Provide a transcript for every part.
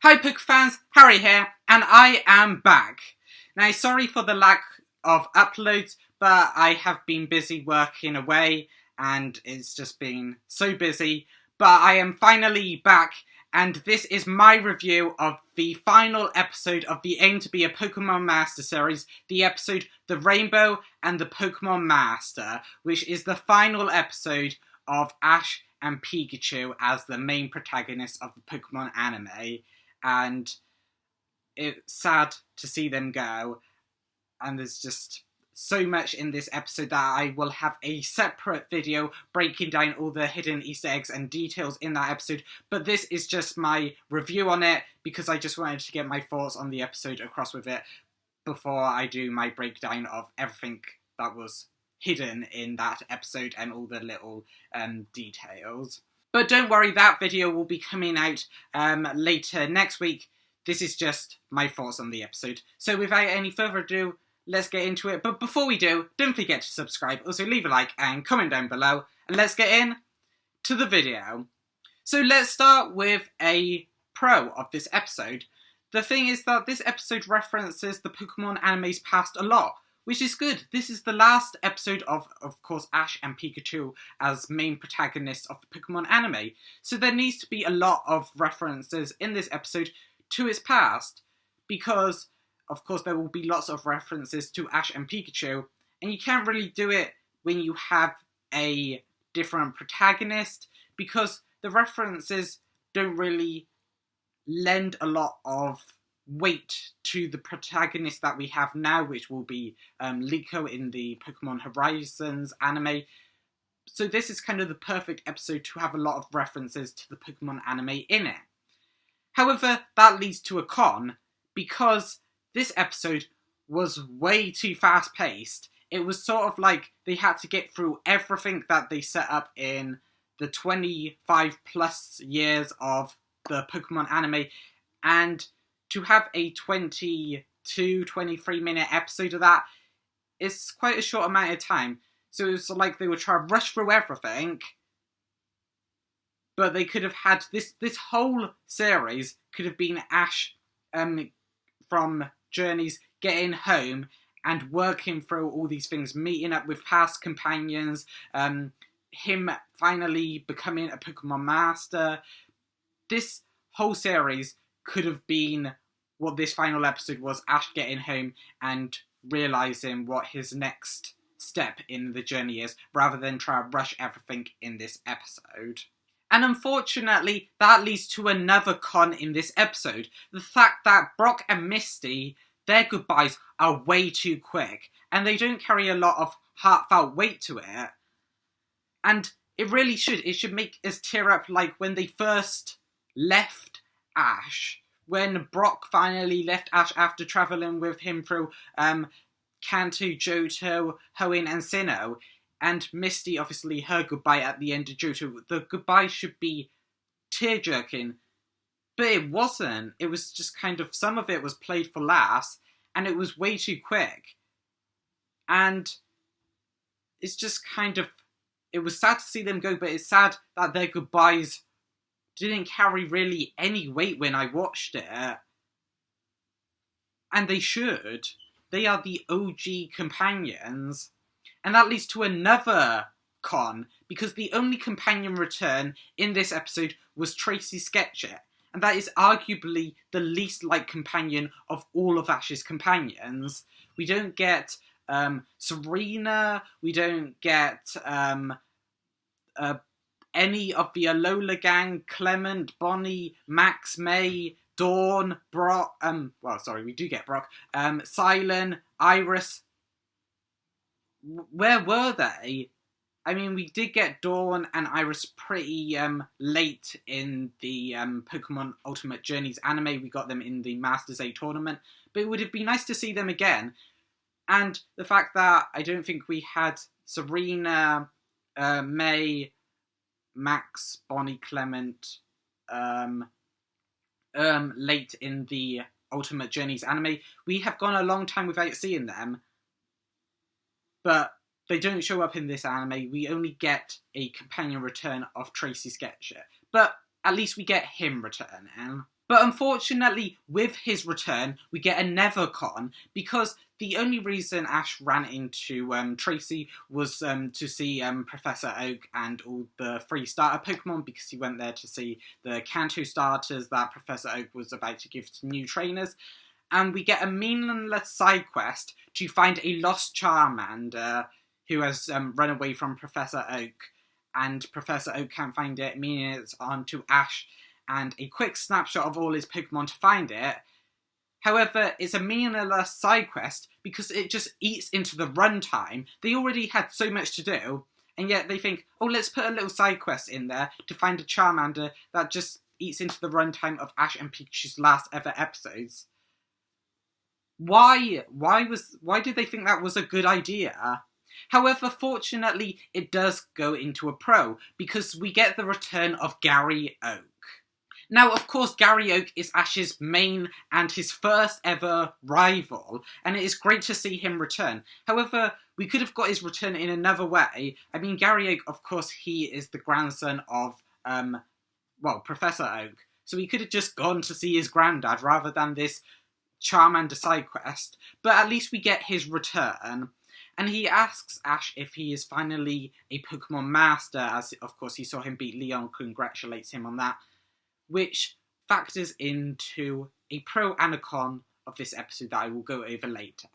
Hi Poke fans, Harry here, and I am back. Now, sorry for the lack of uploads, but I have been busy working away, and it's just been so busy. But I am finally back, and this is my review of the final episode of the Aim to be a Pokemon Master series, the episode The Rainbow and the Pokemon Master, which is the final episode of Ash and Pikachu as the main protagonists of the Pokemon anime. And it's sad to see them go, and there's just so much in this episode that I will have a separate video breaking down all the hidden Easter eggs and details in that episode, but this is just my review on it because I just wanted to get my thoughts on the episode across with it before I do my breakdown of everything that was hidden in that episode and all the little details. But don't worry, that video will be coming out later next week. This is just my thoughts on the episode. So without any further ado, let's get into it. But before we do, don't forget to subscribe. Also leave a like and comment down below. And let's get in to the video. So let's start with a pro of this episode. The thing is that this episode references the Pokemon anime's past a lot, which is good. This is the last episode of course, Ash and Pikachu as main protagonists of the Pokemon anime. So there needs to be a lot of references in this episode to its past, because, of course, there will be lots of references to Ash and Pikachu, and you can't really do it when you have a different protagonist, because the references don't really lend a lot of weight to the protagonist that we have now, which will be Liko in the Pokemon Horizons anime. So this is kind of the perfect episode to have a lot of references to the Pokemon anime in it. However, that leads to a con, because this episode was way too fast-paced. It was sort of like they had to get through everything that they set up in the 25 plus years of the Pokemon anime, and to have a 22, 23 minute episode of that is quite a short amount of time. So it was like they were trying to rush through everything, but they could have had this whole series could have been Ash from Journeys getting home and working through all these things, meeting up with past companions, him finally becoming a Pokemon Master. This whole series could have been what this final episode was, Ash getting home and realising what his next step in the journey is, rather than try to rush everything in this episode. And unfortunately, that leads to another con in this episode. The fact that Brock and Misty, their goodbyes are way too quick, and they don't carry a lot of heartfelt weight to it. And it really should. It should make us tear up, like when they first left Ash. When Brock finally left Ash after travelling with him through Kanto, Johto, Hoenn and Sinnoh, and Misty, obviously, her goodbye at the end of Johto, the goodbye should be tear-jerking, but it wasn't. It was just kind of, some of it was played for laughs, and it was way too quick. And it's just kind of, it was sad to see them go, but it's sad that their goodbyes didn't carry really any weight when I watched it. And they should. They are the OG companions. And that leads to another con, because the only companion return in this episode was Tracy Sketcher. And that is arguably the least liked companion of all of Ash's companions. We don't get Serena, we don't get any of the Alola gang, Clement, Bonnie, Max, May, Dawn, Brock, we do get Brock, Silent, Iris. Where were they? I mean, we did get Dawn and Iris pretty late in the Pokemon Ultimate Journeys anime. We got them in the Masters 8 tournament, but it would have been nice to see them again. And the fact that I don't think we had Serena, May, Max, Bonnie, Clement, late in the Ultimate Journeys anime. We have gone a long time without seeing them, but they don't show up in this anime. We only get a companion return of Tracy Sketcher, but at least we get him returning. But unfortunately, with his return, we get a never con, because the only reason Ash ran into Tracy was to see Professor Oak and all the free starter Pokemon, because he went there to see the Kanto starters that Professor Oak was about to give to new trainers. And we get a meaningless side quest to find a lost Charmander who has run away from Professor Oak, and Professor Oak can't find it, meaning it's on to Ash and a quick snapshot of all his Pokemon to find it. However, it's a meaningless side quest because it just eats into the runtime. They already had so much to do, and yet they think, oh, let's put a little side quest in there to find a Charmander that just eats into the runtime of Ash and Pikachu's last ever episodes. Why did they think that was a good idea? However, fortunately, it does go into a pro, because we get the return of Gary Oak. Now, of course, Gary Oak is Ash's main and his first ever rival, and it is great to see him return. However, we could have got his return in another way. I mean, Gary Oak, of course, he is the grandson of, Professor Oak. So he could have just gone to see his granddad rather than this Charmander side quest. But at least we get his return. And he asks Ash if he is finally a Pokemon Master, as, of course, he saw him beat Leon, congratulates him on that, which factors into a pro and a con of this episode that I will go over later.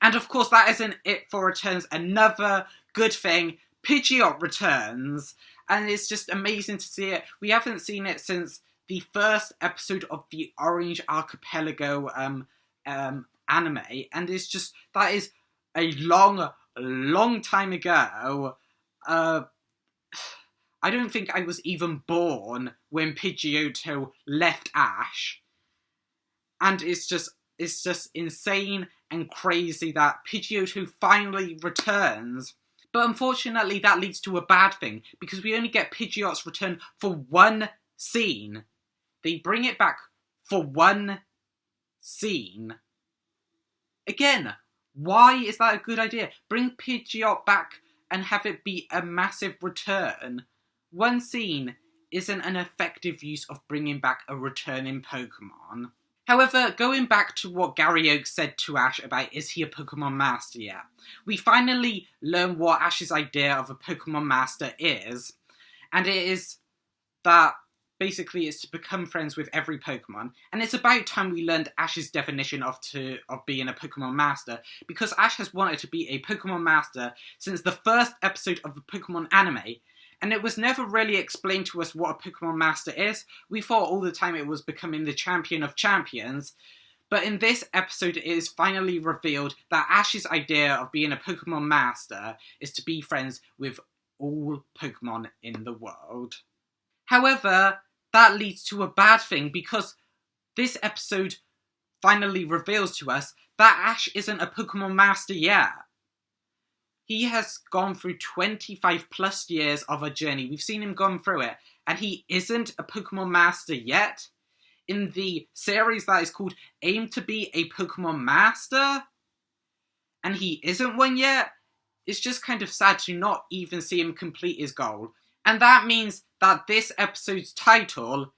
And of course, that isn't it for returns. Another good thing, Pidgeot returns, and it's just amazing to see it. We haven't seen it since the first episode of the Orange Archipelago anime, and it's just, that is a long time ago. I don't think I was even born when Pidgeotto left Ash. And it's just insane and crazy that Pidgeotto finally returns. But unfortunately, that leads to a bad thing, because we only get Pidgeot's return for one scene. They bring it back for one scene. Again, why is that a good idea? Bring Pidgeot back and have it be a massive return. One scene isn't an effective use of bringing back a returning Pokemon. However, going back to what Gary Oak said to Ash about is he a Pokemon Master yet, we finally learn what Ash's idea of a Pokemon Master is, and it is that basically it's to become friends with every Pokemon, and it's about time we learned Ash's definition of being a Pokemon Master, because Ash has wanted to be a Pokemon Master since the first episode of the Pokemon anime, and it was never really explained to us what a Pokemon Master is. We thought all the time it was becoming the champion of champions, but in this episode it is finally revealed that Ash's idea of being a Pokemon Master is to be friends with all Pokemon in the world. However, that leads to a bad thing, because this episode finally reveals to us that Ash isn't a Pokemon Master yet. He has gone through 25 plus years of a journey. We've seen him gone through it, and he isn't a Pokemon Master yet. In the series that is called Aim to be a Pokemon Master, and he isn't one yet. It's just kind of sad to not even see him complete his goal. And that means that this episode's title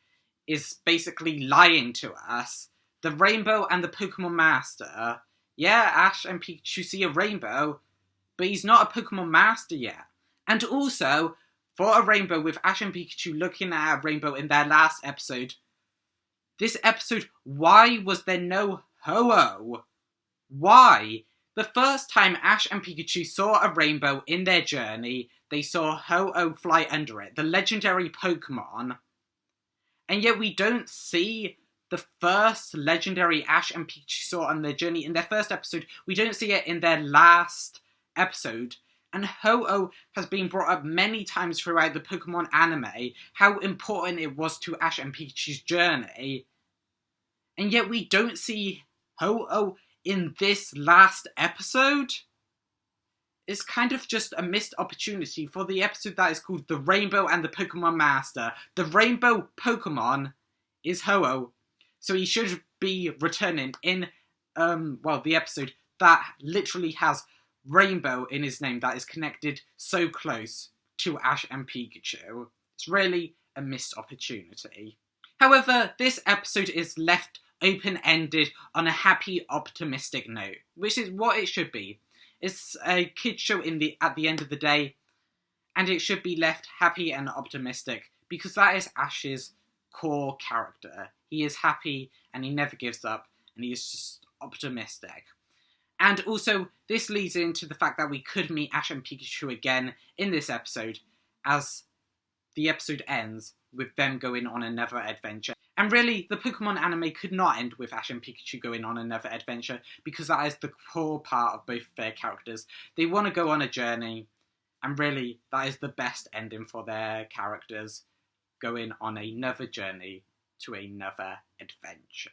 is basically lying to us. The Rainbow and the Pokemon Master. Yeah, Ash and Pikachu see a rainbow, but he's not a Pokemon Master yet. And also, for a rainbow with Ash and Pikachu looking at a rainbow in their last episode, this episode, why was there no Ho-Oh? Why? The first time Ash and Pikachu saw a rainbow in their journey, they saw Ho-Oh fly under it, the legendary Pokemon. And yet we don't see the first legendary Ash and Pikachu saw on their journey in their first episode. We don't see it in their last episode. And Ho-Oh has been brought up many times throughout the Pokemon anime, how important it was to Ash and Pikachu's journey. And yet we don't see Ho-Oh in this last episode. It's kind of just a missed opportunity for the episode that is called The Rainbow and the Pokemon Master. The Rainbow Pokemon is Ho-Oh, so he should be returning in, the episode that literally has Rainbow in his name, that is connected so close to Ash and Pikachu. It's really a missed opportunity. However, this episode is left open-ended on a happy, optimistic note, which is what it should be. It's a kids show at the end of the day, and it should be left happy and optimistic, because that is Ash's core character. He is happy, and he never gives up, and he is just optimistic. And also, this leads into the fact that we could meet Ash and Pikachu again in this episode, as the episode ends with them going on another adventure. And really, the Pokemon anime could not end with Ash and Pikachu going on another adventure, because that is the core part of both their characters. They want to go on a journey, and really, that is the best ending for their characters, going on another journey to another adventure.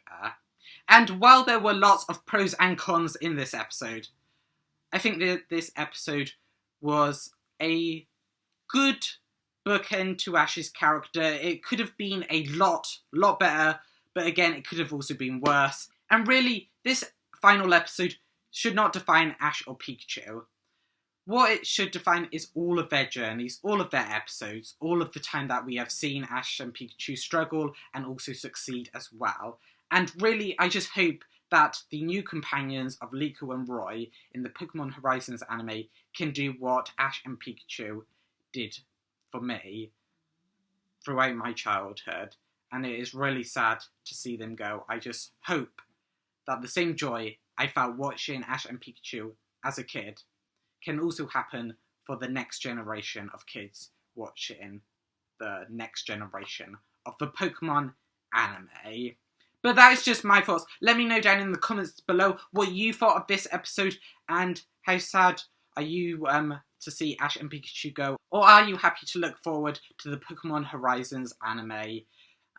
And while there were lots of pros and cons in this episode, I think that this episode was a good bookend to Ash's character. It could have been a lot better, but again, it could have also been worse. And really, this final episode should not define Ash or Pikachu. What it should define is all of their journeys, all of their episodes, all of the time that we have seen Ash and Pikachu struggle and also succeed as well. And really, I just hope that the new companions of Liko and Roy in the Pokemon Horizons anime can do what Ash and Pikachu did for me throughout my childhood. And it is really sad to see them go. I just hope that the same joy I felt watching Ash and Pikachu as a kid can also happen for the next generation of kids watching the next generation of the Pokemon anime. But that is just my thoughts. Let me know down in the comments below what you thought of this episode, and how sad are you to see Ash and Pikachu go, or are you happy to look forward to the Pokemon Horizons anime,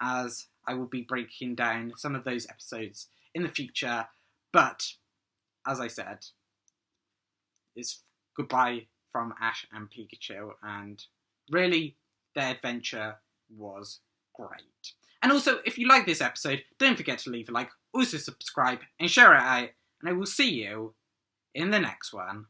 as I will be breaking down some of those episodes in the future. But as I said, it's goodbye from Ash and Pikachu, and really their adventure was great. And also, if you like this episode, don't forget to leave a like, also subscribe and share it out, and I will see you in the next one.